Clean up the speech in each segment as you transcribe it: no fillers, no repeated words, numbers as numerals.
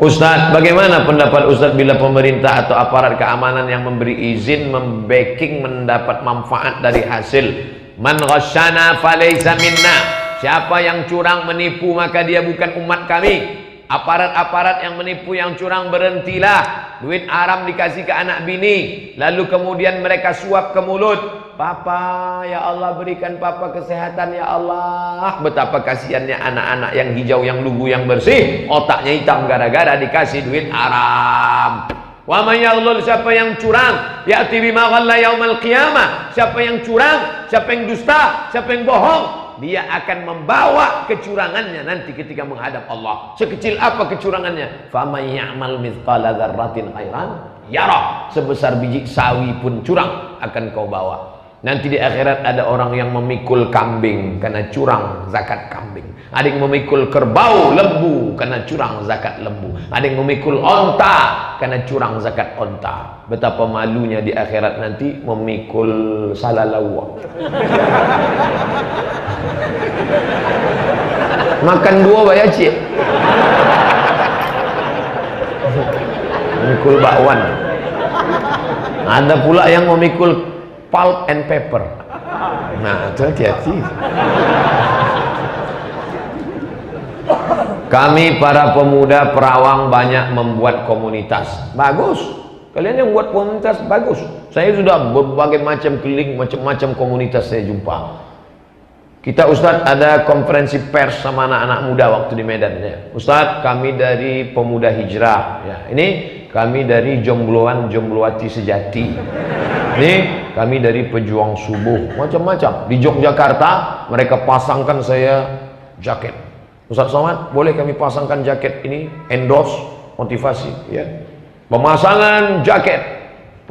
Ustadz, bagaimana pendapat Ustadz bila pemerintah atau aparat keamanan yang memberi izin membacking mendapat manfaat dari hasil man ghasyana falaysa minna, siapa yang curang menipu maka dia bukan umat kami. Aparat-aparat yang menipu, yang curang, berhentilah. Duit haram dikasih ke anak bini, lalu kemudian mereka suap ke mulut. Papa, ya Allah berikan papa kesehatan ya Allah. Betapa kasihannya anak-anak yang hijau, yang lugu, yang bersih, otaknya hitam gara-gara dikasih duit haram. Wa may yaghlul, siapa yang curang, ya'ti bima ghalla yaumal qiyamah. Siapa yang curang, siapa yang dusta, siapa yang bohong, dia akan membawa kecurangannya nanti ketika menghadap Allah. Sekecil apa kecurangannya? Faman ya'mal mithqala dzarratin khairan yara. Sebesar biji sawi pun curang akan kau bawa. Nanti di akhirat ada orang yang memikul kambing karena curang zakat kambing. Ada yang memikul kerbau, lembu karena curang zakat lembu. Ada yang memikul onta karena curang zakat onta. Betapa malunya di akhirat nanti memikul salalawa. Makan dua bayar cik. Memikul bakwan. Ada pula yang memikul pulp and paper. Nah, itu hati-hati. Kami para pemuda Perawang banyak membuat komunitas. Bagus. Kalian yang buat komunitas bagus. Saya sudah berbagai macam keliling, macam-macam komunitas saya jumpa. Kita Ustadz ada konferensi pers sama anak-anak muda waktu di Medan ya. Ustadz, kami dari Pemuda Hijrah ya. Ini kami dari Jombloan Jomblowati Sejati. Ini kami dari Pejuang Subuh, macam-macam. Di Yogyakarta mereka pasangkan saya jaket. Ustadz Somad, boleh kami pasangkan jaket ini, endorse, motivasi ya. Pemasangan jaket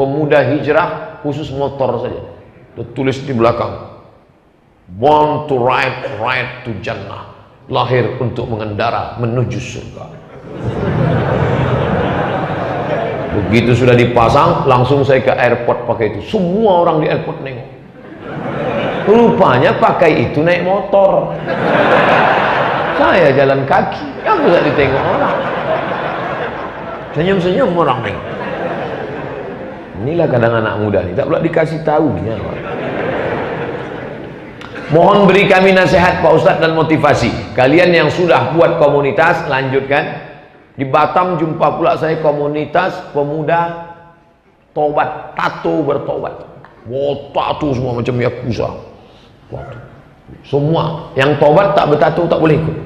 Pemuda Hijrah khusus motor saja. Tertulis di belakang, born to ride, ride to Jannah. Lahir untuk mengendara menuju surga. Begitu sudah dipasang, langsung saya ke airport pakai itu. Semua orang di airport nengok. Rupanya pakai itu naik motor. Saya jalan kaki, yang bisa ditengok orang. Senyum-senyum orang nengok. Inilah kadang anak muda nih, tak pula dikasih tahu. Mohon beri kami nasihat Pak Ustadz dan motivasi. Kalian yang sudah buat komunitas, lanjutkan. Di Batam jumpa pula saya komunitas pemuda tobat, tato bertobat. Wow, tato semua macam yakuza. Semua yang tobat tak bertato tak boleh ikut.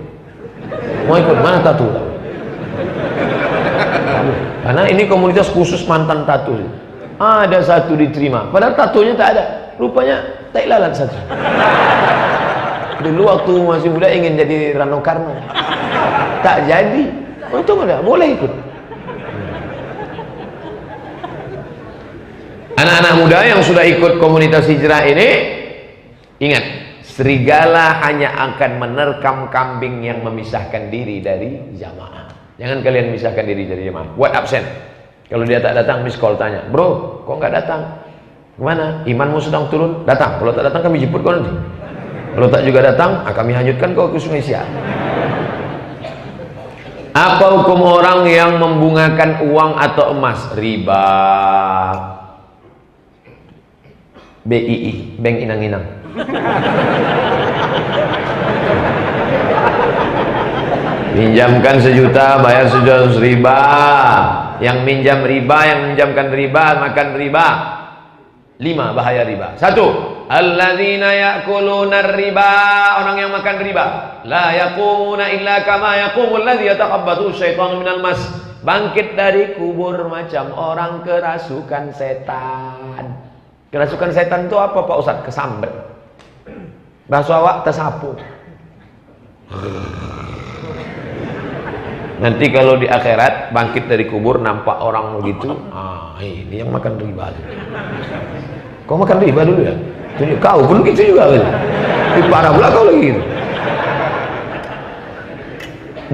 Mau ikut mana tato? Karena ini komunitas khusus mantan tato. Ada satu diterima, padahal tatonya tak ada. Rupanya tak lalat satu. Dulu waktu masih muda ingin jadi Rano Karno, tak jadi. Untung ada, boleh ikut. Anak-anak muda yang sudah ikut komunitas hijrah ini, ingat, serigala hanya akan menerkam kambing yang memisahkan diri dari jamaah. Jangan kalian misahkan diri dari jamaah. Buat absen. Kalau dia tak datang, miss call tanya, bro, kok nggak datang? Kemana? Imanmu sedang turun? Datang. Kalau tak datang, kami jemput kau nanti. Kalau tak juga datang, kami hanyutkan kau ke Sungai Siak. Apa hukum orang yang membungakan uang atau emas? Riba. BII, Bank Inang-Inang. Pinjamkan 1 juta, bayar 100 riba. Yang minjam riba, yang minjamkan riba, makan riba. 5 bahaya riba. 1. Alladzina ya'kuluna riba, orang yang makan riba. La yaqumuna illa kama yaqumul ladzi yatakhabbathu syaitanu minal mas. Bangkit dari kubur macam orang kerasukan setan. Kerasukan setan itu apa Pak Ustadz? Kesambet. Bahasa awak tersapu. Nanti kalau di akhirat bangkit dari kubur nampak orang begitu, ini yang makan riba. Kau makan riba dulu ya? Jadi kau pun gitu juga kan? Parah pula kau lagi gitu.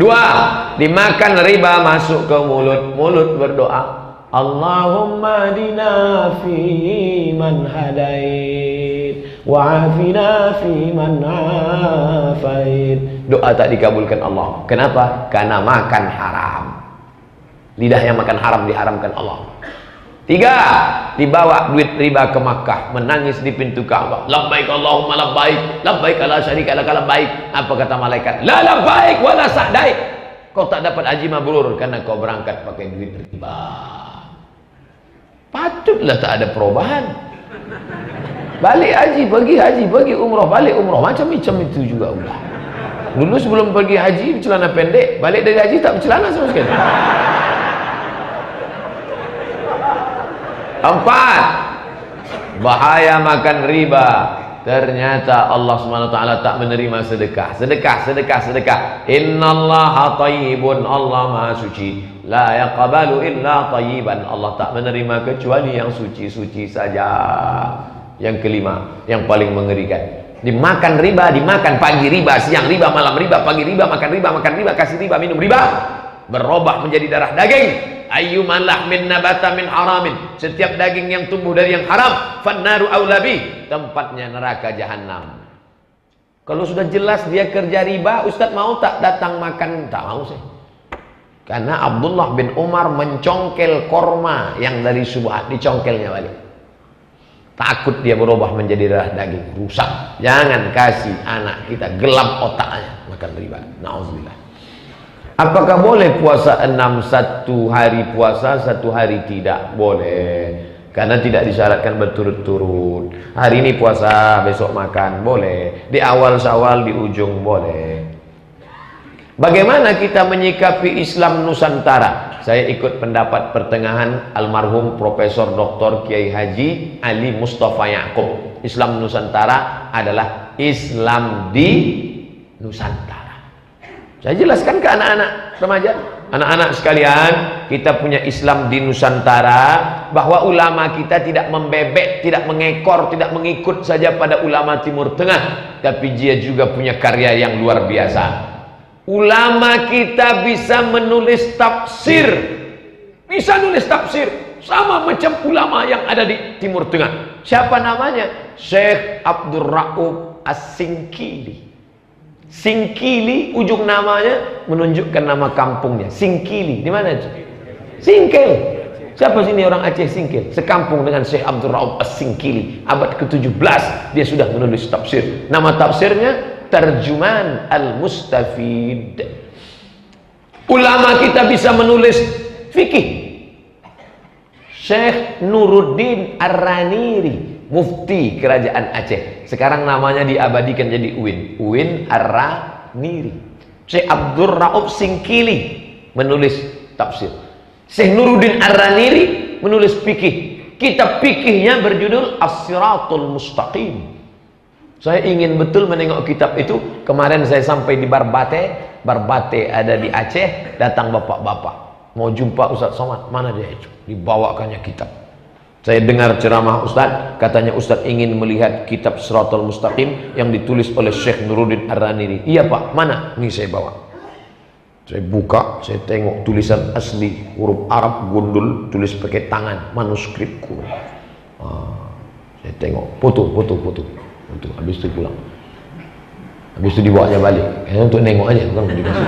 2. Dimakan riba masuk ke mulut. Mulut berdoa, Allahumma adina fi man hadait wa afina fi man afait. Doa tak dikabulkan Allah. Kenapa? Karena makan haram. Lidah yang makan haram diharamkan Allah. 3, dibawa duit riba ke Makkah, menangis di pintu Ka'bah. Labbaik Allahumma labbaik, labbaik la syarika lak labbaik. Apa kata malaikat? La labbaik wa la sa'daik. Kau tak dapat haji mabrur karena kau berangkat pakai duit riba. Patutlah tak ada perubahan. Balik haji, pergi umrah, balik umrah, macam-macam itu juga ulah. Dulu sebelum pergi haji bercelana pendek, balik dari haji tak bercelana sama sekali. 4, bahaya makan riba. Ternyata Allah SWT tak menerima sedekah. Sedekah. Innallaha thayyibun, Allah Maha suci. La yaqbalu illa thayyiban, Allah tak menerima kecuali yang suci-suci saja. Yang kelima, yang paling mengerikan, dimakan riba, dimakan pagi riba, siang riba, malam riba, pagi riba, makan riba, kasih riba, minum riba, berubah menjadi darah daging. Ayyuman lahmin nabata min haramin, setiap daging yang tumbuh dari yang haram, fannaru aulabi, tempatnya neraka jahanam. Kalau sudah jelas dia kerja riba, Ustaz mau tak datang makan? Tak mau saya. Karena Abdullah bin Umar mencongkel korma yang dari Subhat, dicongkelnya balik. Takut dia berubah menjadi darah daging, rusak. Jangan kasih anak kita gelap otaknya makan riba. Nauzubillah. Apakah boleh puasa 6 satu hari puasa, satu hari tidak? Boleh. Karena tidak disyaratkan berturut-turut. Hari ini puasa, besok makan, boleh. Di awal Syawal, di ujung, boleh. Bagaimana kita menyikapi Islam Nusantara? Saya ikut pendapat pertengahan almarhum Profesor Dr. Kiai Haji Ali Mustafa Yaakob. Islam Nusantara adalah Islam di Nusantara. Saya jelaskan ke anak-anak remaja, anak-anak sekalian, kita punya Islam di Nusantara, bahwa ulama kita tidak membebek, tidak mengekor, tidak mengikut saja pada ulama Timur Tengah, tapi dia juga punya karya yang luar biasa. Ulama kita bisa menulis tafsir, bisa nulis tafsir sama macam ulama yang ada di Timur Tengah. Siapa namanya? Syekh Abdul Rauf As-Singkili. Singkili, ujung namanya menunjukkan nama kampungnya. Singkili, di mana itu? Singkil. Siapa sini orang Aceh Singkil? Sekampung dengan Syekh Abdul Rauf As-Singkili. Abad ke-17 dia sudah menulis tafsir. Nama tafsirnya Terjuman Al-Mustafid. Ulama kita bisa menulis fikih. Syekh Nuruddin Ar-Raniri, mufti kerajaan Aceh. Sekarang namanya diabadikan jadi Uin Ar-Raniri. Syekh Abdul Rauf Singkili menulis tafsir. Syekh Nuruddin Ar-Raniri menulis fikih. Kitab fikihnya berjudul As-Siratul Mustaqim. Saya ingin betul menengok kitab itu. Kemarin saya sampai di Barbate. Barbate ada di Aceh. Datang bapak-bapak mau jumpa Ustaz Somad. Mana dia itu? Dibawakannya kitab. Saya dengar ceramah Ustaz, katanya Ustaz ingin melihat kitab Siratul Mustaqim yang ditulis oleh Syekh Nuruddin Ar-Raniri. Iya Pak, mana? Ini saya bawa. Saya buka, saya tengok tulisan asli, huruf Arab gundul, tulis pakai tangan, manuskrip kuno. Saya tengok, foto. Habis itu pulang. Habis itu dibawanya balik. Kayaknya untuk nengok aja, bukan mau dikasih.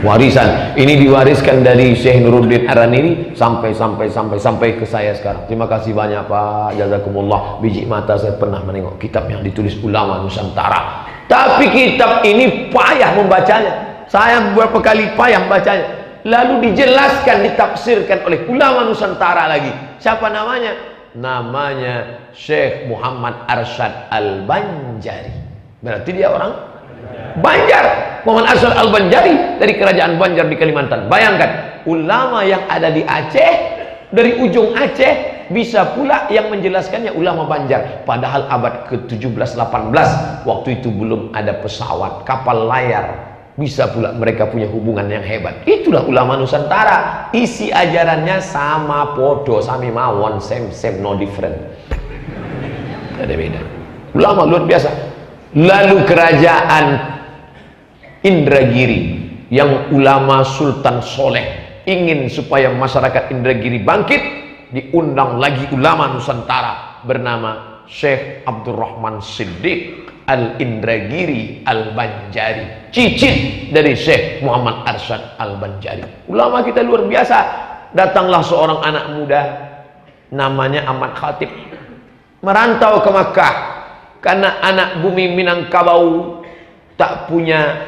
Warisan ini diwariskan dari Syekh Nuruddin Ar-Raniri sampai ke saya sekarang. Terima kasih banyak Pak, jazakumullah. Biji mata saya pernah menengok kitab yang ditulis ulama Nusantara. Tapi kitab ini payah membacanya. Saya beberapa kali payah membacanya. Lalu dijelaskan, ditafsirkan oleh ulama Nusantara lagi. Siapa namanya? Namanya Syekh Muhammad Arsyad Al-Banjari. Berarti dia orang Banjar. Muhammad Arsyad Al-Banjari dari kerajaan Banjar di Kalimantan. Bayangkan, ulama yang ada di Aceh, dari ujung Aceh, bisa pula yang menjelaskannya ulama Banjar. Padahal abad ke-17-18, waktu itu belum ada pesawat, kapal layar. Bisa pula mereka punya hubungan yang hebat. Itulah ulama Nusantara. Isi ajarannya sama podo, sami mawon, same no different. Tidak ada beda. Ulama luar biasa. Lalu kerajaan Indragiri yang ulama Sultan Soleh ingin supaya masyarakat Indragiri bangkit, diundang lagi ulama Nusantara bernama Syekh Abdurrahman Siddiq. Al-Indragiri Al-Banjari, cicit dari Syekh Muhammad Arsyad Al-Banjari. Ulama kita luar biasa. Datanglah seorang anak muda namanya Ahmad Khatib, merantau ke Makkah karena anak bumi Minangkabau tak punya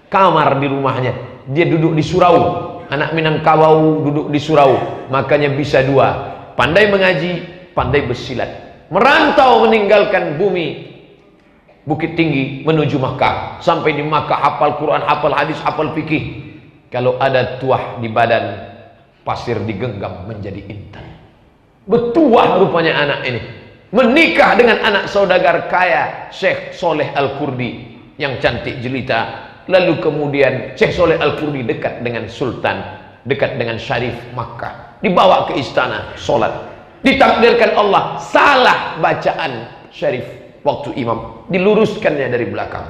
kamar di rumahnya. Dia duduk di surau. Anak Minangkabau duduk di surau, makanya bisa dua, pandai mengaji, pandai bersilat. Merantau meninggalkan bumi Bukit Tinggi menuju Makkah. Sampai di Makkah hafal Quran, hafal hadis, hafal fikih. Kalau ada tuah di badan, pasir digenggam menjadi intan. Betuah rupanya anak ini. Menikah dengan anak saudagar kaya Syekh Soleh Al-Kurdi yang cantik jelita. Lalu kemudian Syekh Soleh Al-Kurdi dekat dengan sultan, dekat dengan syarif Makkah. Dibawa ke istana, sholat. Ditakdirkan Allah salah bacaan syarif waktu imam, diluruskannya dari belakang.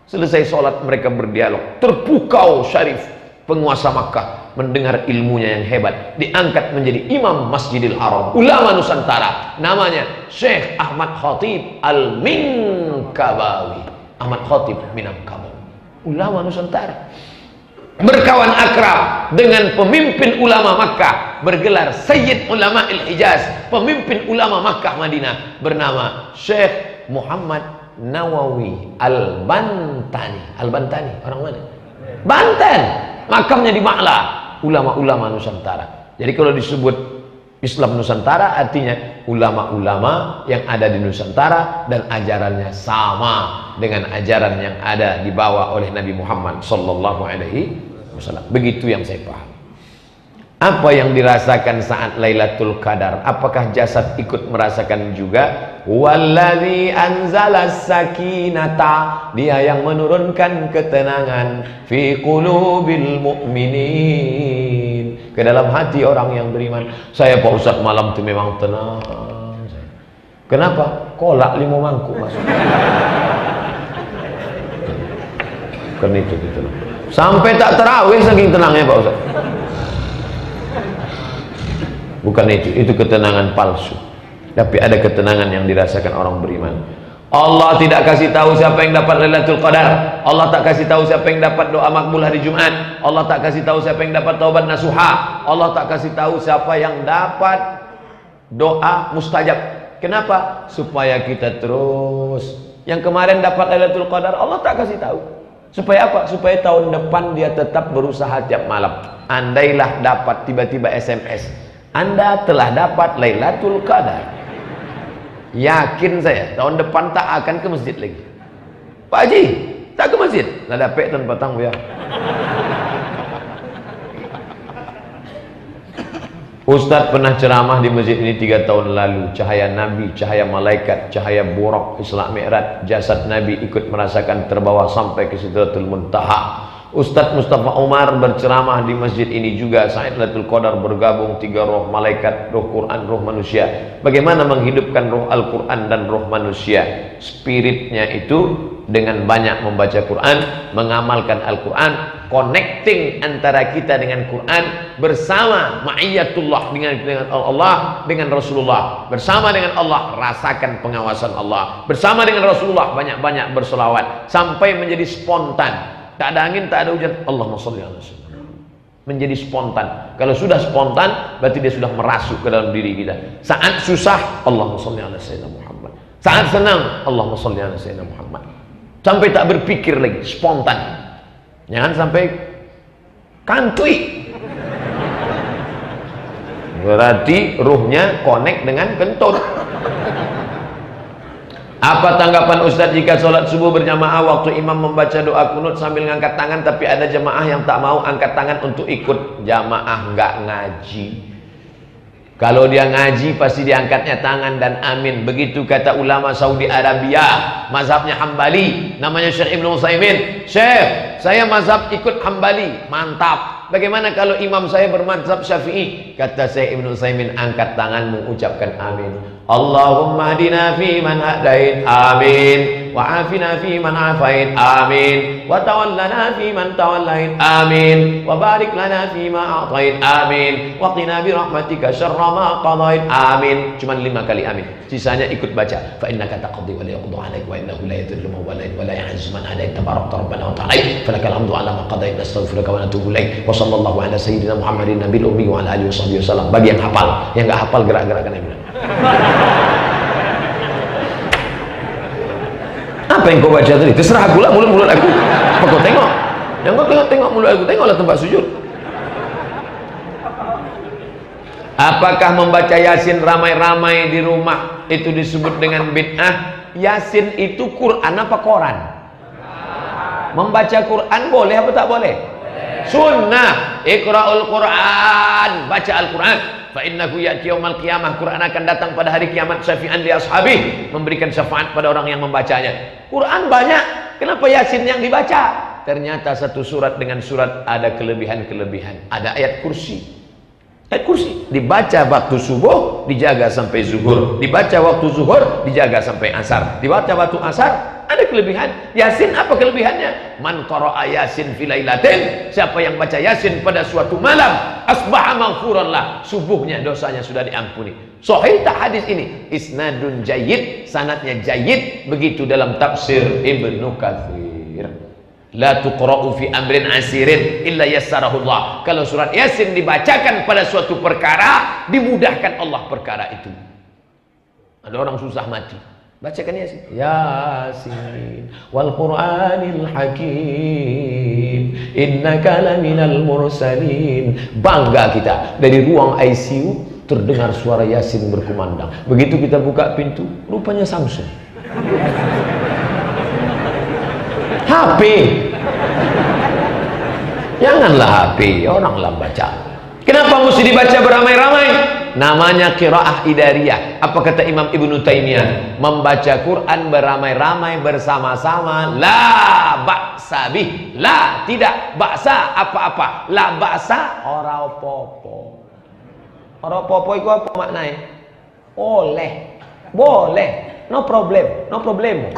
Selesai sholat mereka berdialog. Terpukau syarif penguasa Makkah mendengar ilmunya yang hebat, diangkat menjadi imam Masjidil Haram, ulama Nusantara, namanya Syekh Ahmad Khatib Al-Minangkabawi. Ahmad Khatib Minangkabau, ulama Nusantara, berkawan akrab dengan pemimpin ulama Makkah, bergelar Sayyid Ulama Al-Hijaz, pemimpin ulama Makkah Madinah, bernama Syekh Muhammad Nawawi Al-Bantani. Al-Bantani orang mana? Banten. Makamnya di Ma'la. Ulama-ulama Nusantara. Jadi kalau disebut Islam Nusantara artinya ulama-ulama yang ada di Nusantara dan ajarannya sama dengan ajaran yang ada dibawa oleh Nabi Muhammad sallallahu alaihi wasallam. Begitu yang saya paham. Apa yang dirasakan saat Lailatul Qadar? Apakah jasad ikut merasakan juga? Wallazi anzalas sakinata, dia yang menurunkan ketenangan fi qulubil mu'minin, ke dalam hati orang yang beriman. Saya Pak Ustaz malam itu memang tenang. Kenapa? Kolak 5 mangkuk masuk. Kan itu gitu loh. Sampai tak terawih saking tenangnya Pak Ustaz. Bukan itu ketenangan palsu. Tapi ada ketenangan yang dirasakan orang beriman. Allah tidak kasih tahu siapa yang dapat Lailatul Qadar. Allah tak kasih tahu siapa yang dapat doa makbul hari Jumat. Allah tak kasih tahu siapa yang dapat taubat nasuha. Allah tak kasih tahu siapa yang dapat doa mustajab. Kenapa? Supaya kita terus. Yang kemarin dapat Lailatul Qadar, Allah tak kasih tahu. Supaya apa? Supaya tahun depan dia tetap berusaha tiap malam. Andailah dapat tiba-tiba SMS, Anda telah dapat Lailatul Qadar. Yakin saya tahun depan tak akan ke masjid lagi. Pak Haji tak ke masjid, lah dapat tanpa tanggung ya. Ustadz pernah ceramah di masjid ini 3 tahun lalu. Cahaya Nabi, cahaya malaikat, cahaya buraq Isra Mi'raj, jasad Nabi ikut merasakan terbawa sampai ke Sidratul Muntaha. Ustadz Mustafa Umar berceramah di masjid ini juga. Saat Lailatul Qadar bergabung 3 roh malaikat, roh Quran, roh manusia. Bagaimana menghidupkan roh Al-Quran dan roh manusia? Spiritnya itu dengan banyak membaca Quran, mengamalkan Al-Quran, connecting antara kita dengan Quran, bersama ma'iyatullah dengan Allah, dengan Rasulullah, bersama dengan Allah rasakan pengawasan Allah, bersama dengan Rasulullah banyak-banyak berselawat sampai menjadi spontan. Tak ada angin, tak ada hujan, Allahumma sholli ala sayyidina. Menjadi spontan. Kalau sudah spontan, berarti dia sudah merasuk ke dalam diri kita. Saat susah, Allahumma sholli ala sayyidina Muhammad. Saat senang, Allahumma sholli ala sayyidina Muhammad. Sampai tak berpikir lagi, spontan. Jangan sampai kantui. Berarti ruhnya connect dengan kentut. Apa tanggapan Ustadz jika sholat subuh berjamaah waktu imam membaca doa kunut sambil ngangkat tangan, tapi ada jamaah yang tak mau angkat tangan untuk ikut? Jamaah nggak ngaji. Kalau dia ngaji pasti diangkatnya tangan dan amin. Begitu kata ulama Saudi Arabia, mazhabnya Hambali, namanya Syekh Ibnu Utsaimin. Syekh, saya mazhab ikut Hambali. Mantap. Bagaimana kalau imam saya bermazhab Syafi'i? Kata Syekh Ibnu Utsaimin, angkat tanganmu, ucapkan amin. Allahumma hadina fi man hadait, amin. wa afina fi man afait, amin, wa tawallana fi man tawallait, amin, wa barik lana fi ma a'tait, amin, wa qina bi rahmatika syarra ma qadait, amin. Cuman 5 kali amin, sisanya ikut baca. Fa innaka taqdi wa la yuqda 'alaik wa innahu la yadhillu man walayt wa la yu'izzu man adait, tabarakta rabbana wa ta'ala falakal hamdu 'ala ma qadait, nastaghfiruka wa natubu ilaik, wa sallallahu ala sayyidina Muhammadin nabiyil ummi wa ala alihi wasallam. Bagi yang hafal, yang enggak hafal gerak-gerakan yang benar. Apa yang kau baca tadi? Terserah aku lah, mulut aku. Apa kau tengok? Yang kau tengok mulut aku, tengoklah tempat sujud. Apakah membaca Yasin ramai-ramai di rumah itu disebut dengan bid'ah? Yasin itu Quran apa Quran? Membaca Quran boleh apa tak boleh? Sunnah. Iqra'ul Quran, baca Al-Quran. Fa innahu ya'ti yaumal qiyamah, Quran akan datang pada hari kiamat syafi'an li ashabi, memberikan syafaat pada orang yang membacanya. Quran banyak, kenapa Yasin yang dibaca? Ternyata satu surat dengan surat ada kelebihan-kelebihan. Ada ayat kursi. Ayat kursi dibaca waktu subuh, dijaga sampai zuhur. Dibaca waktu zuhur, dijaga sampai asar. Dibaca waktu asar, ada kelebihan. Yasin apa kelebihannya? Man qara'a Yasin fi lailatin, siapa yang baca Yasin pada suatu malam, asbaha maghfuran lah, subuhnya dosanya sudah diampuni. Sahih tak hadis ini? Isnadun jayyid, sanadnya jayyid. Begitu dalam tafsir Ibnu Katsir. La tuqra'u fi amrin asirin illa yassarahullah. Kalau surat Yasin dibacakan pada suatu perkara, dimudahkan Allah perkara itu. Ada orang susah mati, bacakan Yasin. Yasin wal Qur'anil Hakim innaka laminal mursalin. Bangga kita, dari ruang ICU terdengar suara Yasin berkumandang. Begitu kita buka pintu, rupanya Samsung. HP. Janganlah HP, oranglah baca. Kenapa mesti dibaca beramai-ramai? Namanya qiraah idariyah. Apa kata Imam Ibnu Taimiyah? Membaca Quran beramai-ramai bersama-sama, la ba'sa bih. La, tidak, ba'sa apa-apa. La ba'sa ora apa-apa. Ora apa-apa itu apa maknanya? Oleh, boleh, no problem, no problemo.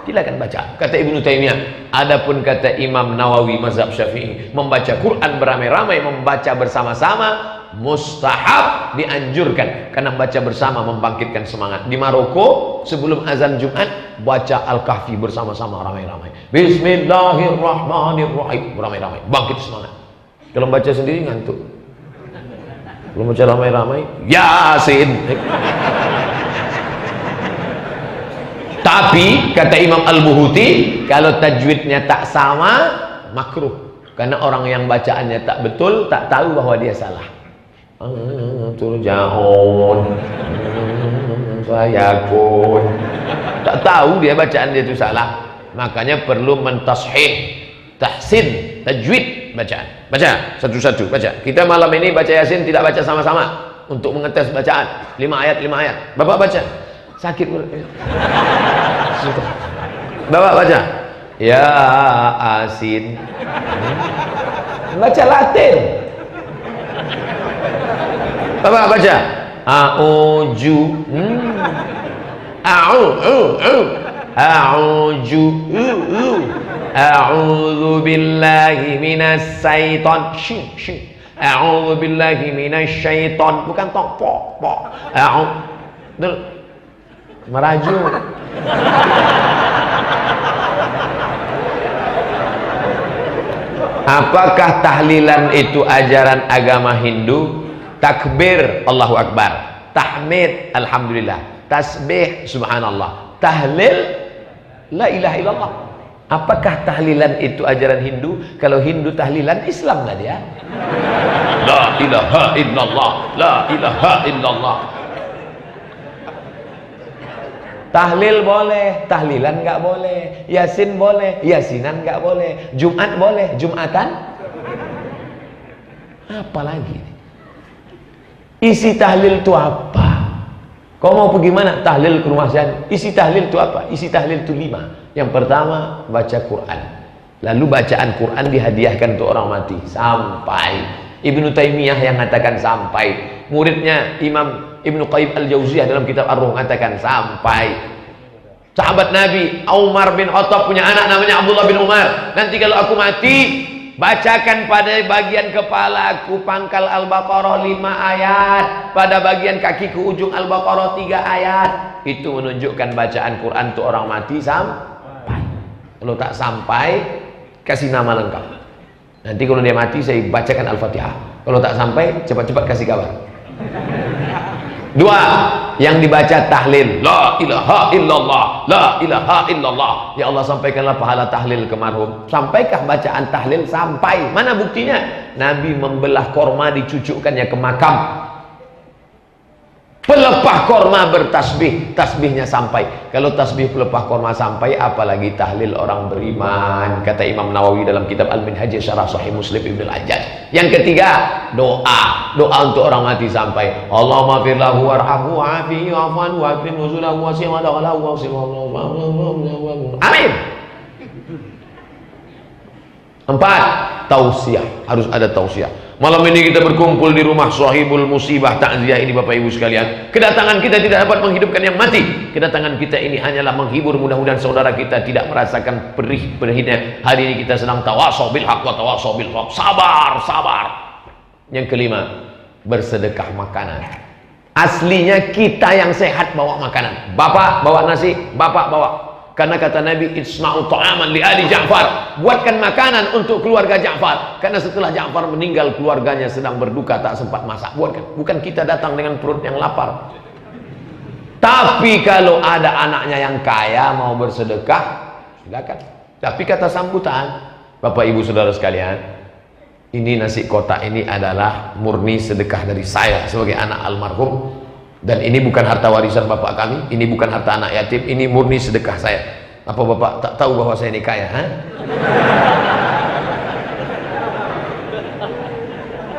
Silakan baca. Kata Ibnu Taimiyah. Adapun kata Imam Nawawi mazhab Syafi'i, membaca Quran beramai-ramai, membaca bersama-sama mustahab, dianjurkan, karena baca bersama membangkitkan semangat. Di Maroko sebelum azan Jumat baca Al-Kahfi bersama-sama ramai-ramai. Bismillahirrahmanirrahim, ramai-ramai, bangkit semangat. Kalau baca sendiri ngantuk. Kalau baca ramai-ramai, Yasin. Tapi kata Imam Al-Buhuti, kalau tajwidnya tak sama, makruh. Karena orang yang bacaannya tak betul, tak tahu bahwa dia salah. Turja'un, sayakun, tak tahu dia bacaan dia itu salah. Makanya perlu mentashih, tahsin, tajwid bacaan. Baca satu-satu, baca. Kita malam ini baca Yasin tidak baca sama-sama untuk mengetes bacaan. 5 ayat, 5 ayat. Bapak baca. Sakit mulut. Bapak baca. Ya Asin. Baca Latin. Bapak baca. A'uju. A'uju. A'udzu billahi minas syaiton. A'udzu billahi minasy syaiton. Bukan tok pok. A'udzu. Merajuk. Apakah tahlilan itu ajaran agama Hindu? Takbir Allahu Akbar, tahmid Alhamdulillah, tasbih Subhanallah, tahlil la ilaha illallah. Apakah tahlilan itu ajaran Hindu? Kalau Hindu tahlilan, Islam lah dia. La ilaha illallah, la ilaha illallah. Tahlil boleh, tahlilan nggak boleh. Yasin boleh, yasinan nggak boleh. Jumat boleh, jumatan. Apa lagi? Isi tahlil itu apa? Kau mau pergi mana? Tahlil ke rumah saya. Isi tahlil itu apa? Isi tahlil itu 5. Yang pertama, baca Quran. Lalu bacaan Quran dihadiahkan untuk orang mati. Sampai. Ibnu Taimiyah yang mengatakan sampai. Muridnya Imam Ibnu Qayyim Al-Jauziyah dalam kitab Ar-Ruh mengatakan sampai. Sahabat Nabi Umar bin Khattab punya anak namanya Abdullah bin Umar. Nanti kalau aku mati, bacakan pada bagian kepala aku pangkal Al-Baqarah 5 ayat, pada bagian kakiku ujung Al-Baqarah 3 ayat. Itu menunjukkan bacaan Quran untuk orang mati sampai. Kalau tak sampai, kasih nama lengkap. Nanti kalau dia mati saya bacakan Al-Fatihah. Kalau tak sampai, cepat-cepat kasih kabar. 2, yang dibaca tahlil, la ilaha illallah, la ilaha illallah. Ya Allah, sampaikanlah pahala tahlil ke marhum. Sampaikah bacaan tahlil? Sampai. Mana buktinya? Nabi membelah korma, dicucukkannya ke makam. Pelepah korma bertasbih, tasbihnya sampai. Kalau tasbih pelepah korma sampai, apalagi tahlil orang beriman. Kata Imam Nawawi dalam kitab Al-Minhaj Syarah Sahih Muslim Ibnu Al-Hajjaj. Yang ketiga, doa. Doa untuk orang mati sampai. Allahumma fir lahu warhamhu wa'afihi wa'afwan wa'afin nuzulahu wasi'wa da'alahu wa'afsilahu. Amin. 4, tausiah. Harus ada tausiah. Malam ini kita berkumpul di rumah Sahibul Musibah Takziah ini, Bapak Ibu sekalian. Kedatangan kita tidak dapat menghidupkan yang mati. Kedatangan kita ini hanyalah menghibur. Mudah-mudahan saudara kita tidak merasakan perihnya. Hari ini kita sedang tawasau bil haq wa tawasau bil haq. Sabar, sabar. Yang kelima, bersedekah makanan. Aslinya kita yang sehat bawa makanan. Bapak bawa nasi, bapak bawa. Karena kata Nabi, isna'u ta'aman li ali Ja'far, buatkan makanan untuk keluarga Ja'far. Karena setelah Ja'far meninggal, keluarganya sedang berduka, tak sempat masak. Buatkan. Bukan kita datang dengan perut yang lapar. Tapi kalau ada anaknya yang kaya mau bersedekah, silakan. Tapi kata sambutan, Bapak Ibu Saudara sekalian, ini nasi kotak ini adalah murni sedekah dari saya sebagai anak almarhum. Dan ini bukan harta warisan bapak kami, ini bukan harta anak yatim, ini murni sedekah saya. Apa bapak tak tahu bahwa saya ini kaya?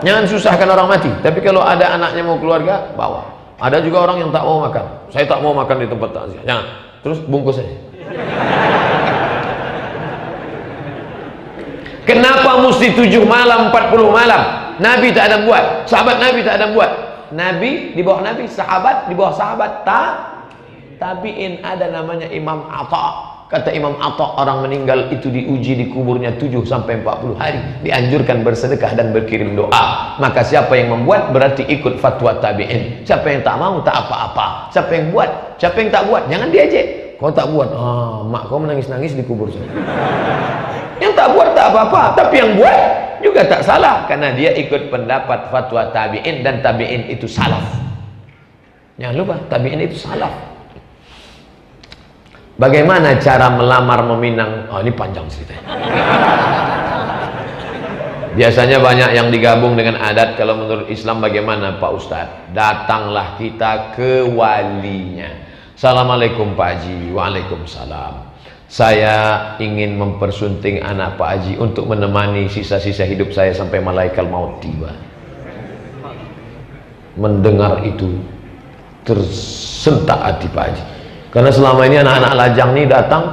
Jangan susahkan orang mati. Tapi kalau ada anaknya mau keluarga, bawa. Ada juga orang yang tak mau makan. Saya tak mau makan di tempat takziah. Jangan. Terus bungkus saja. Kenapa mesti 7 malam, 40 malam? Nabi tak ada buat, sahabat Nabi tak ada buat. Nabi di bawah Nabi, sahabat di bawah sahabat, tabi'in. Ada namanya Imam Atha. Kata Imam Atha, orang meninggal itu diuji di kuburnya 7 sampai 40 hari. Dianjurkan bersedekah dan berkirim doa. Maka siapa yang membuat berarti ikut fatwa tabi'in. Siapa yang tak mau tak apa-apa. Siapa yang buat, siapa yang tak buat, jangan diejek. Kau tak buat, mak kau menangis-nangis di kubur saya. Yang tak buat tak apa-apa, tapi yang buat juga tak salah, karena dia ikut pendapat fatwa tabi'in, dan tabi'in itu salaf. Jangan lupa, tabi'in itu salaf. Bagaimana cara melamar meminang? Oh, ini panjang ceritanya. Biasanya banyak yang digabung dengan adat. Kalau menurut Islam bagaimana Pak Ustadz? Datanglah kita ke walinya. Assalamualaikum Pak Haji. Waalaikumsalam. Saya ingin mempersunting anak Pak Haji untuk menemani sisa-sisa hidup saya sampai malaikat maut tiba. Mendengar itu tersentak hati Pak Haji. Karena selama ini anak-anak lajang ini datang,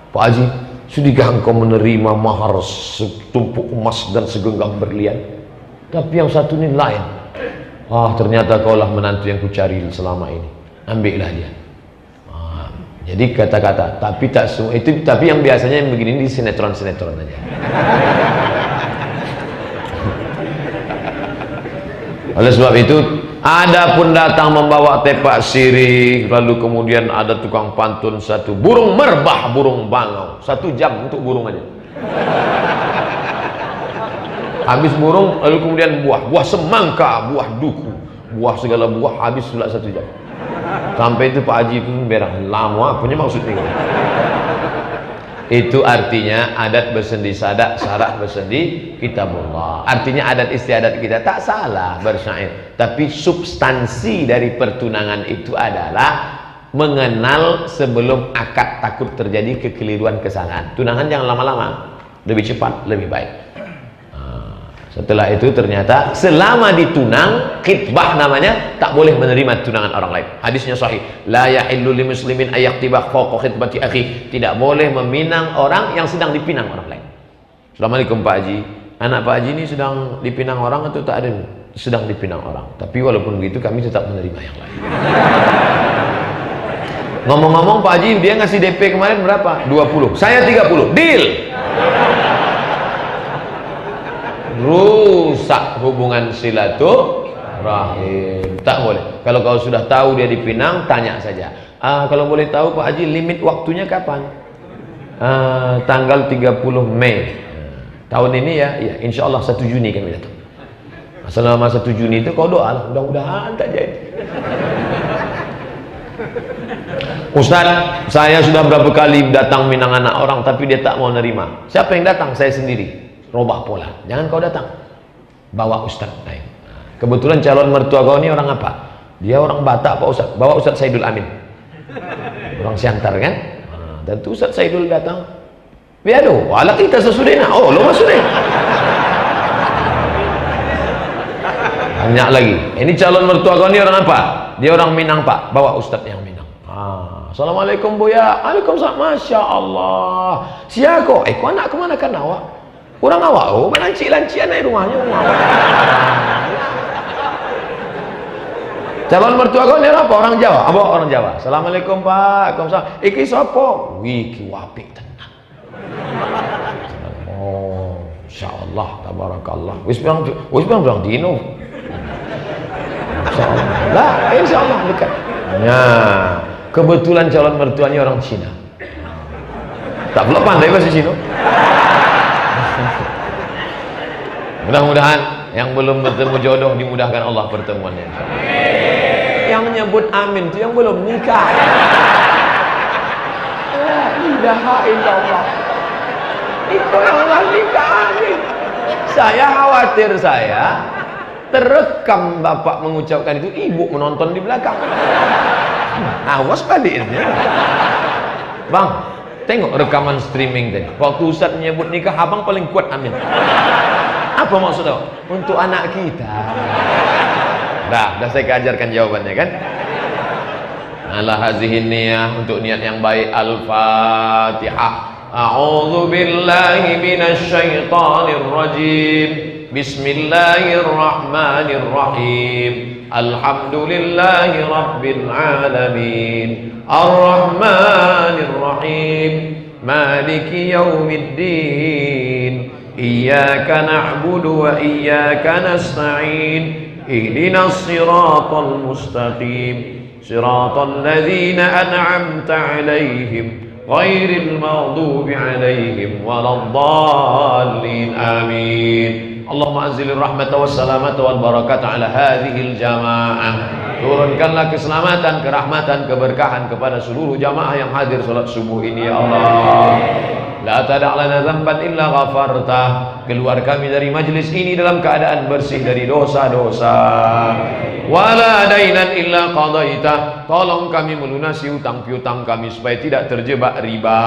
Pak Haji, sudahkah engkau menerima mahar setumpuk emas dan segenggam berlian? Tapi yang satu ini lain. Ternyata kaulah menantu yang kucari selama ini. Ambillah dia. Jadi kata-kata, tapi tak semua itu, tapi yang biasanya yang begini di sinetron-sinetron aja. Oleh sebab itu, ada pun datang membawa tepak sirih, lalu kemudian ada tukang pantun satu, burung merbah, burung bangau, 1 jam untuk burung aja. Habis burung, lalu kemudian buah semangka, buah duku, buah segala buah, habis pula 1 jam. Sampai itu Pak Haji pun berah lama, punya maksudnya. Itu artinya adat bersendi sadak, syarak bersendi kitabullah. Artinya adat istiadat kita tak salah bersyair, tapi substansi dari pertunangan itu adalah mengenal sebelum akad, takut terjadi kekeliruan, kesalahan. Tunangan jangan lama-lama, lebih cepat lebih baik. Setelah itu ternyata selama ditunang, khitbah namanya, tak boleh menerima tunangan orang lain. Hadisnya sahih. La yahillu li muslimin ayaktibah fawqa khitbati akhi. Tidak boleh meminang orang yang sedang dipinang orang lain. Assalamualaikum Pak Haji. Anak Pak Haji ini sedang dipinang orang atau tak ada? Sedang dipinang orang. Tapi walaupun begitu kami tetap menerima yang lain. Ngomong-ngomong Pak Haji, dia ngasih DP kemarin berapa? 20. Saya 30. Deal. Rusak hubungan silaturahim. Tak boleh. Kalau kau sudah tahu dia di Pinang, tanya saja. Kalau boleh tahu Pak Haji, limit waktunya kapan? Tanggal 30 Mei. Tahun ini ya, insya Allah 1 Juni kami datang. Selama 1 Juni itu kau doa lah, mudah-mudahan tak jadi. Ustaz, saya sudah berapa kali datang Minang anak orang tapi dia tak mau nerima. Siapa yang datang? Saya sendiri. Robah pola. Jangan kau datang. Bawa Ustaz. Kebetulan calon mertua kau ini orang apa? Dia orang Batak Pak Ustaz. Bawa Ustaz Saidul Amin. Orang Siantar kan? Tentu Ustaz Saidul datang. Biaru, wala kita sesudahnya. Oh, lo masudahnya. Banyak lagi. Ini calon mertua kau ini orang apa? Dia orang Minang Pak. Bawa Ustaz yang Minang. Assalamualaikum Buya. Waalaikumsalam. Masya Allah. Siapa? Kau anak kemana kan awak? Kurang awak. Oh, lancik-lancian naik rumahnya. Calon mertua kau ini apa? Orang Jawa. Bawa orang Jawa. Assalamualaikum Pak. Waalaikumsalam. Iki sopo? Wiki wapik tenang. Oh, Insya Allah. Tabarakallah. Wis bilang dino. Insya Allah. Lah, Insya Allah dekat. Nah, kebetulan calon mertuanya orang Cina. Tak belum pandai bahasa Cina. Mudah-mudahan yang belum bertemu jodoh dimudahkan Allah pertemuannya. Yang menyebut amin itu yang belum nikah. La ilaha illallah. Itu yang Allah nikah amin. Saya khawatir terekam bapak mengucapkan itu, ibu menonton di belakang. Awas baliknya. Bang, tengok rekaman streaming tadi. Waktu Ustaz menyebut nikah, abang paling kuat amin. Apa maksudnya? Untuk anak kita. Dah saya ajarkan jawabannya kan? Ala hazihin niyah, untuk niat yang baik. Al-Fatihah. A'udzu billahi minasy syaithanir rajim. Bismillahirrahmanirrahim. Alhamdulillahi rabbil alamin. Ar-Rahmanir Rahim. Maliki yaumiddin. Iyyaka na'budu wa iyyaka nasta'in. Ihdinas siratal mustaqim. Siratal ladzina an'amta 'alaihim ghairil maghdubi 'alaihim waladdallin. Amin. Allahumma anzilir rahmata wassalamata wal barakata ala hadhil jamaah. Turunkanlah keselamatan, kerahmatan, keberkahan kepada seluruh jamaah yang hadir salat subuh ini ya Allah. La tada' lana dzamban illa ghafartah. Keluar kami dari majlis ini dalam keadaan bersih dari dosa-dosa. Wala dainan illa qadaitah. Tolong kami melunasi hutang piutang kami supaya tidak terjebak riba.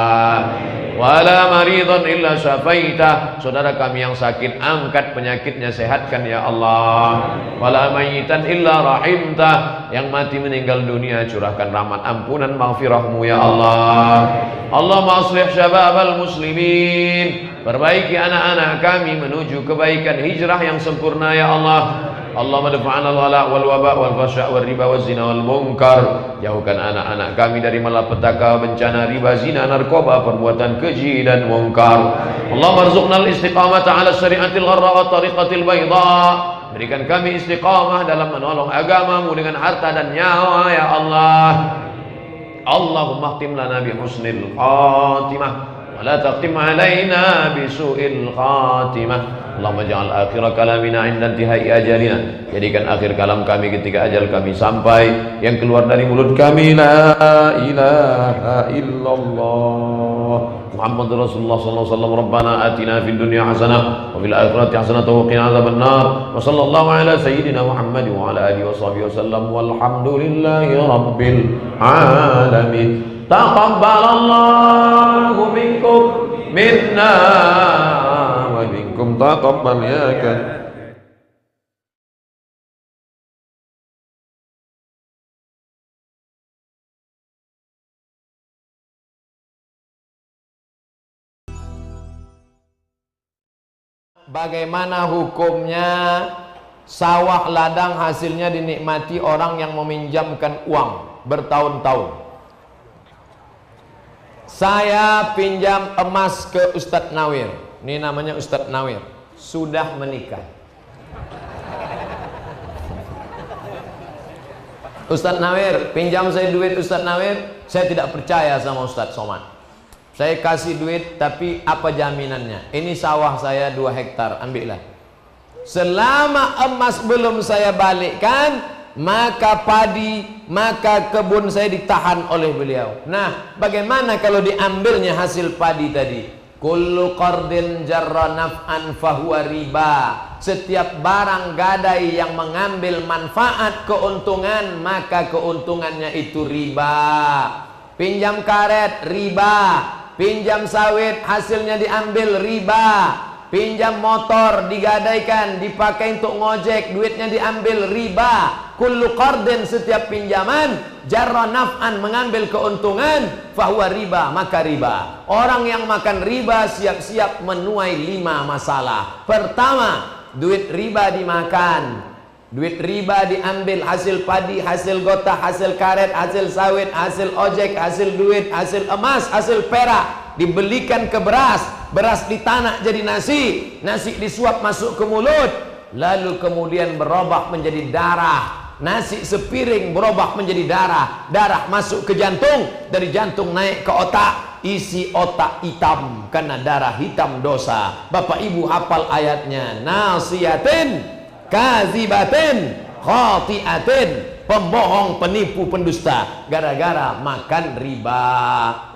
Wala maridhan illa syafaitah. Saudara kami yang sakit, angkat penyakitnya, sehatkan ya Allah. Wala mayitan illa rahimtah. Yang mati meninggal dunia, curahkan rahmat ampunan maghfirahmu ya Allah. Allahumma aslih syababal muslimin. Perbaiki anak-anak kami menuju kebaikan hijrah yang sempurna ya Allah. Allahumma dafa'ana al-wala' wal waba' wal fasya' wal riba wal zina wal munkar. Jauhkan anak-anak kami dari malapetaka, bencana riba, zina, narkoba, perbuatan keji dan munkar. Allahumma arzuqnal istiqamata 'ala syari'atil gharra wa tariqatil bayda. Berikan kami istiqamah dalam menolong agamamu dengan harta dan nyawa ya Allah. Allahumma khtim lana bi husnil khatimah wa la taqtim alaina bi su'il khatimah. Allahumma ja'al akhir kalamina 'inda intihai ajalina. Jadikan akhir kalam kami ketika ajal kami sampai, yang keluar dari mulut kami la ilaha illallah Muhammadur Rasulullah sallallahu alaihi wasallam. Rabbana atina fid dunya hasanah wa fil akhirati hasanah wa qina adzabannar. Wa sallallahu ala sayyidina Muhammad wa ala alihi washabihi wasallam. Walhamdulillahi rabbil alamin. Taqabbalallahu minkum minna wa minkum taqabbal ya kan. Bagaimana hukumnya sawah ladang hasilnya dinikmati orang yang meminjamkan uang bertahun-tahun? Saya pinjam emas ke Ustadz Nawir. Ini namanya Ustadz Nawir. Sudah menikah. Ustadz Nawir, pinjam saya duit Ustadz Nawir. Saya tidak percaya sama Ustadz Somad. Saya kasih duit, tapi apa jaminannya? Ini sawah saya 2 hektar, ambillah. Selama emas belum saya balikkan, maka padi, maka kebun saya ditahan oleh beliau. Nah, bagaimana kalau diambilnya hasil padi tadi? Kullu qardin jarra naf'an fahuwa riba. Setiap barang gadai yang mengambil manfaat keuntungan, maka keuntungannya itu riba. Pinjam karet, riba. Pinjam sawit, hasilnya diambil, riba. Pinjam motor, digadaikan, dipakai untuk ngojek, duitnya diambil, riba. Kullu qardin, setiap pinjaman, jarra naf'an, mengambil keuntungan, fahuwa riba, maka riba. Orang yang makan riba siap-siap menuai 5 masalah. Pertama, duit riba dimakan. Duit riba diambil, hasil padi, hasil gotah, hasil karet, hasil sawit, hasil ojek, hasil duit, hasil emas, hasil perak, dibelikan ke beras, beras ditanak jadi nasi, nasi disuap masuk ke mulut, lalu kemudian berubah menjadi darah. Nasi sepiring berubah menjadi darah, darah masuk ke jantung, dari jantung naik ke otak, isi otak hitam karena darah hitam dosa. Bapak Ibu hafal ayatnya, nasiyatin kazibatin khati'atin, pembohong, penipu, pendusta, gara-gara makan riba.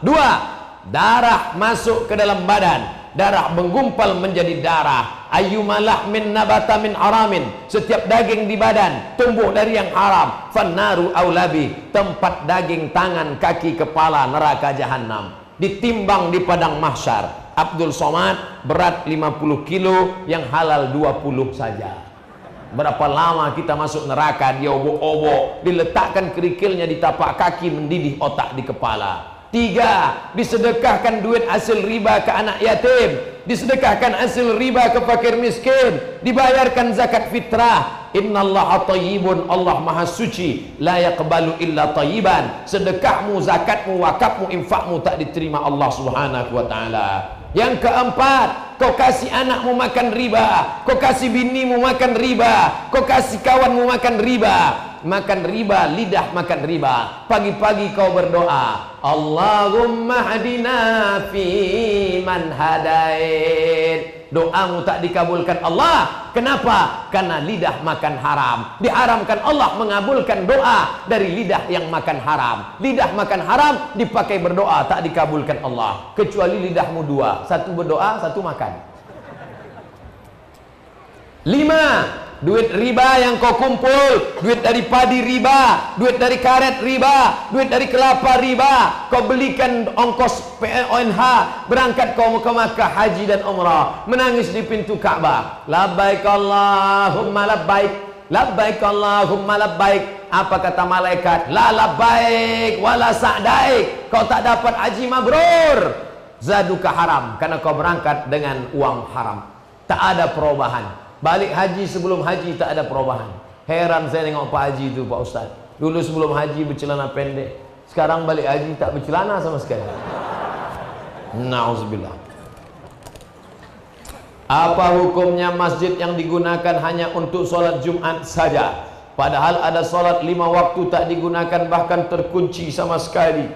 2, darah masuk ke dalam badan, darah menggumpal menjadi darah. Ayyumalah min nabata min haramin, setiap daging di badan tumbuh dari yang haram, fannaru aulabi, tempat daging tangan, kaki, kepala, neraka jahanam. Ditimbang di padang mahsyar. Abdul Somad berat 50 kilo, yang halal 20 saja. Berapa lama kita masuk neraka, dia obok-obok, diletakkan kerikilnya di tapak kaki, mendidih otak di kepala. 3, disedekahkan duit hasil riba ke anak yatim, disedekahkan hasil riba ke fakir miskin, dibayarkan zakat fitrah. Innallaha thayyibun, Allah maha suci, la yaqbalu illa thayyiban. Sedekahmu, zakatmu, wakafmu, infakmu tak diterima Allah Subhanahu wa taala. Yang keempat, kau kasih anakmu makan riba, kau kasih binimu makan riba, kau kasih kawanmu makan riba. Makan riba, lidah makan riba. Pagi-pagi kau berdoa, Allahumma hadina fi man hadait. Doamu tak dikabulkan Allah. Kenapa? Karena lidah makan haram. Diharamkan Allah mengabulkan doa dari lidah yang makan haram. Lidah makan haram dipakai berdoa, tak dikabulkan Allah. Kecuali lidahmu 2, satu berdoa, satu makan. 5, duit riba yang kau kumpul, duit dari padi riba, duit dari karet riba, duit dari kelapa riba, kau belikan ongkos PONH, berangkat kau ke Makkah haji dan umrah, menangis di pintu Ka'bah, labbaik Allahumma labbaik, labbaik Allahumma labbaik. Apa kata malaikat? La labbaik wala sa'daik, kau tak dapat haji mabrur, zaduka haram, karena kau berangkat dengan uang haram. Tak ada perubahan. Balik haji sebelum haji tak ada perubahan. Heran saya tengok Pak Haji itu, Pak Ustaz. Dulu sebelum haji bercelana pendek, sekarang balik haji tak bercelana sama sekali. Nauzubillah. Apa hukumnya masjid yang digunakan hanya untuk sholat Jumat saja, padahal ada sholat 5 waktu tak digunakan, bahkan terkunci sama sekali?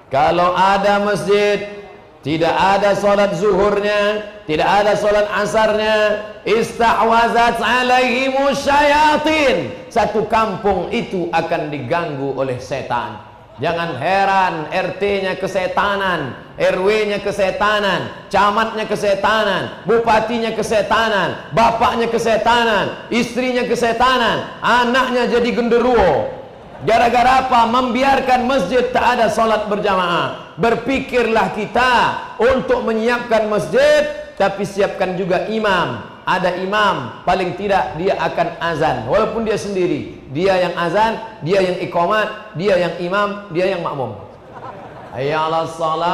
Kalau ada masjid tidak ada sholat zuhurnya, tidak ada sholat asarnya, istahwazat alaihimu syayatin, satu kampung itu akan diganggu oleh setan. Jangan heran RT-nya kesetanan, RW-nya kesetanan, camatnya kesetanan, bupatinya kesetanan, bapaknya kesetanan, istrinya kesetanan, anaknya jadi genderuwo. Gara-gara apa? Membiarkan masjid tak ada sholat berjamaah. Berpikirlah kita untuk menyiapkan masjid, tapi siapkan juga imam. Ada imam, paling tidak dia akan azan, walaupun dia sendiri. Dia yang azan, dia yang iqamat, dia yang imam, dia yang makmum. Hayya 'alas shalah.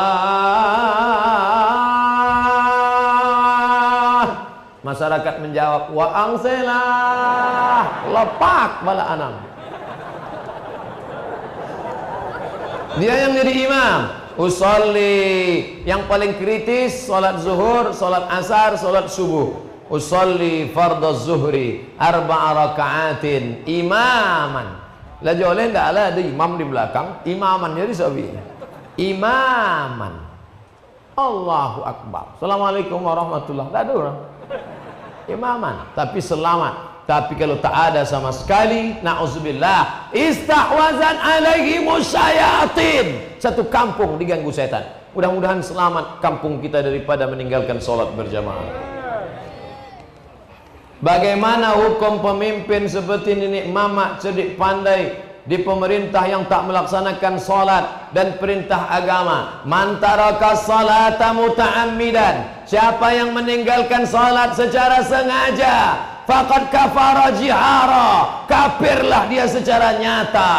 Masyarakat menjawab, wa angselah, lepak bala anam. Dia yang jadi imam, Usolli, yang paling kritis salat zuhur, salat asar, salat subuh. Usolli fardhu zuhri arba'a raka'atin imaman. Lah joleh ndak ada imam di belakang, imaman jadi sabi. Imaman. Allahu akbar. Assalamualaikum warahmatullahi wabarakatuh. Tidak ada orang. Imaman, tapi selamat. Tapi kalau tak ada sama sekali, na'udzubillah, istahwazan alaihi musyayatin. Satu kampung diganggu setan. Mudah-mudahan selamat kampung kita daripada meninggalkan sholat berjamaah. Bagaimana hukum pemimpin seperti Nenek Mamak cerdik pandai di pemerintah yang tak melaksanakan sholat dan perintah agama? Man taraka salata muta'ammidan, siapa yang meninggalkan sholat secara sengaja, faqad kafara jihara, kafirlah dia secara nyata.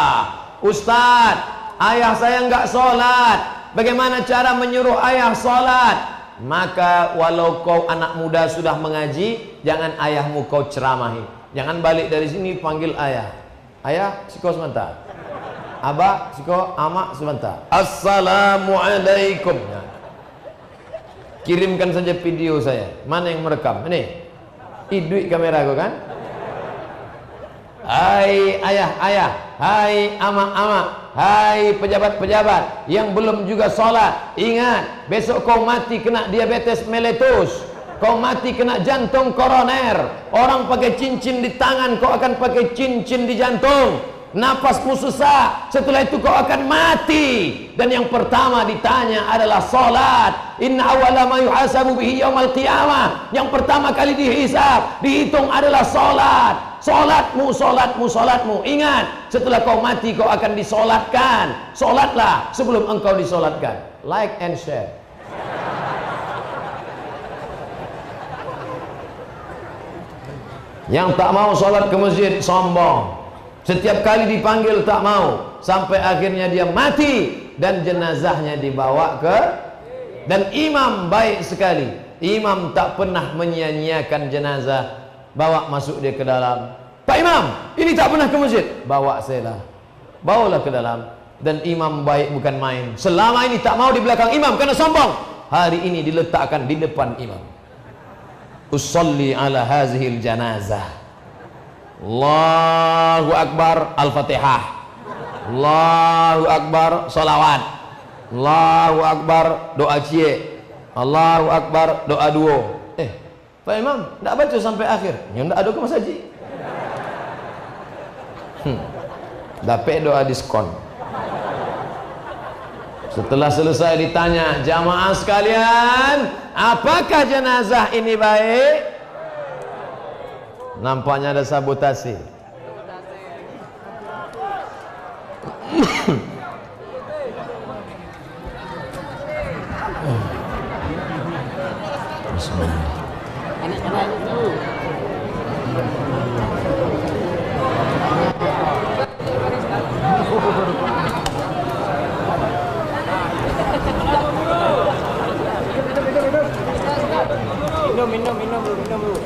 Ustaz, ayah saya enggak sholat, bagaimana cara menyuruh ayah sholat? Maka walau kau anak muda sudah mengaji, jangan ayahmu kau ceramahi. Jangan balik dari sini panggil ayah. Ayah, siko sebentar. Abah, siko, amak sebentar. Assalamualaikum. Kirimkan saja video saya. Mana yang merekam? Ini. Duit kamera kau kan? Hai ayah, ayah, hai amak-amak, hai pejabat-pejabat yang belum juga sholat, ingat, besok kau mati kena diabetes meletus, kau mati kena jantung koroner. Orang pakai cincin di tangan, kau akan pakai cincin di jantung. Napasmu susah, setelah itu kau akan mati. Dan yang pertama ditanya adalah sholat. Inna awwala ma yuhasabu bihi yaumal qiyamah, yang pertama kali dihisab, dihitung adalah sholat. Sholatmu, sholatmu, sholatmu. Ingat, setelah kau mati kau akan disolatkan. Sholatlah sebelum engkau disolatkan. Like and share. Yang tak mau sholat ke masjid sombong. Setiap kali dipanggil tak mau, sampai akhirnya dia mati dan jenazahnya dibawa ke. Dan imam baik sekali, imam tak pernah menyia-nyiakan jenazah. Bawa masuk dia ke dalam. Pak Imam, ini tak pernah ke masjid. Bawa saya lah, bawalah ke dalam. Dan imam baik bukan main. Selama ini tak mau di belakang imam karena sombong, hari ini diletakkan di depan imam. Usolli ala hazihil janazah. Allahu Akbar, Al-Fatihah. Allahu Akbar, salawat. Allahu Akbar, doa cie. Allahu Akbar, doa duo. Pak Imam, tidak baca sampai akhir. Ya tidak ada ke Mas Haji. Dapat doa diskon. Setelah selesai ditanya, jamaah sekalian, apakah jenazah ini baik? Nampaknya ada sabotasi. Bismillah. Minum dulu.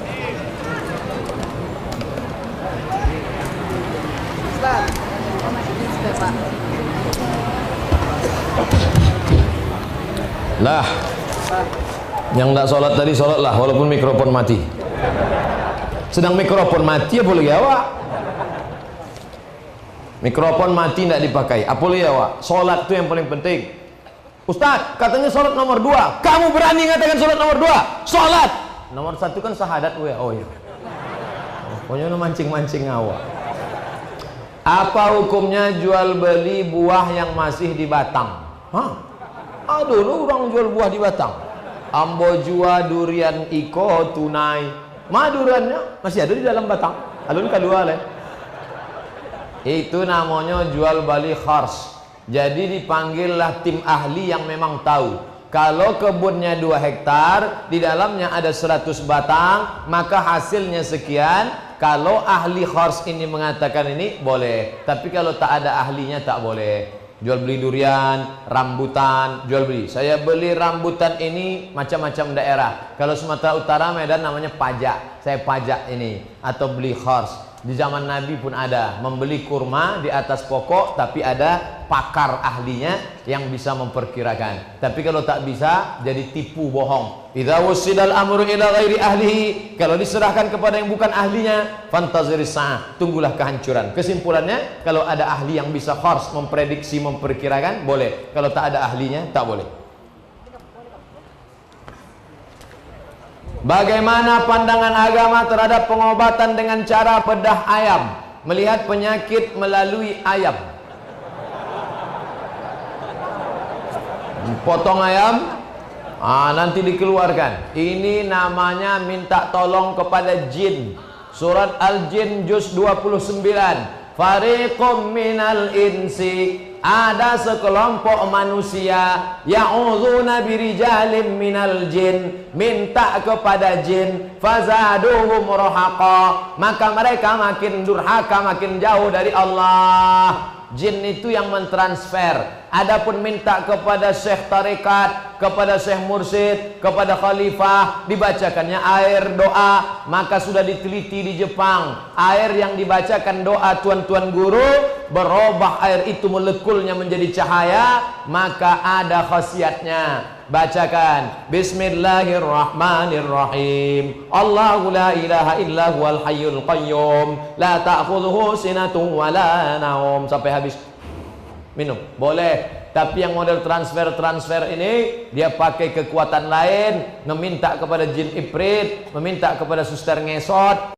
Lah, yang tidak sholat tadi sholatlah walaupun mikrofon mati. Sedang mikrofon mati apa lagi awak? Mikrofon mati tidak dipakai, apa lagi awak? Sholat itu yang paling penting. Ustaz, katanya sholat nomor 2. Kamu berani mengatakan sholat nomor 2? Sholat nomor 1 kan syahadat. Oh iya. Pokoknya mancing-mancing awak. Apa hukumnya jual beli buah yang masih di batang? Aduh, lu orang jual buah di batang. Ambo jual durian iko tunai. Duriannya masih ada di dalam batang. Alun kedua leh. Itu namanya jual beli khars. Jadi dipanggillah tim ahli yang memang tahu. Kalau kebunnya 2 hektar, di dalamnya ada 100 batang, maka hasilnya sekian. Kalau ahli khars ini mengatakan ini boleh, tapi kalau tak ada ahlinya tak boleh. Jual beli durian, rambutan, jual beli. Saya beli rambutan ini macam-macam daerah. Kalau Sumatera Utara, Medan namanya pajak. Saya pajak ini atau beli khars. Di zaman Nabi pun ada, membeli kurma di atas pokok tapi ada pakar ahlinya yang bisa memperkirakan. Tapi kalau tak bisa, jadi tipu bohong. Idza wusidal amru ila ghairi ahlihi, kalau diserahkan kepada yang bukan ahlinya, fantaziris sa'ah, tunggulah kehancuran. Kesimpulannya, kalau ada ahli yang bisa khars, memprediksi, memperkirakan, boleh. Kalau tak ada ahlinya, tak boleh. Bagaimana pandangan agama terhadap pengobatan dengan cara bedah ayam, melihat penyakit melalui ayam? Potong ayam, nanti dikeluarkan. Ini namanya minta tolong kepada jin. Surat Al-Jin juz 29. Fariqum minal insi, ada sekelompok manusia ya'udzuna birijalim minal jin, minta kepada jin, fazaduhum rahaqa, maka mereka makin durhaka, makin jauh dari Allah. Jin itu yang mentransfer. Adapun minta kepada syekh tarekat, kepada syekh mursyid, kepada khalifah, dibacakannya air doa. Maka sudah diteliti di Jepang, air yang dibacakan doa tuan-tuan guru, berubah air itu molekulnya menjadi cahaya, maka ada khasiatnya. Bacakan Bismillahirrahmanirrahim. Allahu la ilaha illa huwal hayyul qayyum, la ta'khudhuhu sinatun wa la naum, sampai habis. Minum boleh. Tapi yang model transfer ini, dia pakai kekuatan lain, meminta kepada jin ifrit, meminta kepada suster ngesot.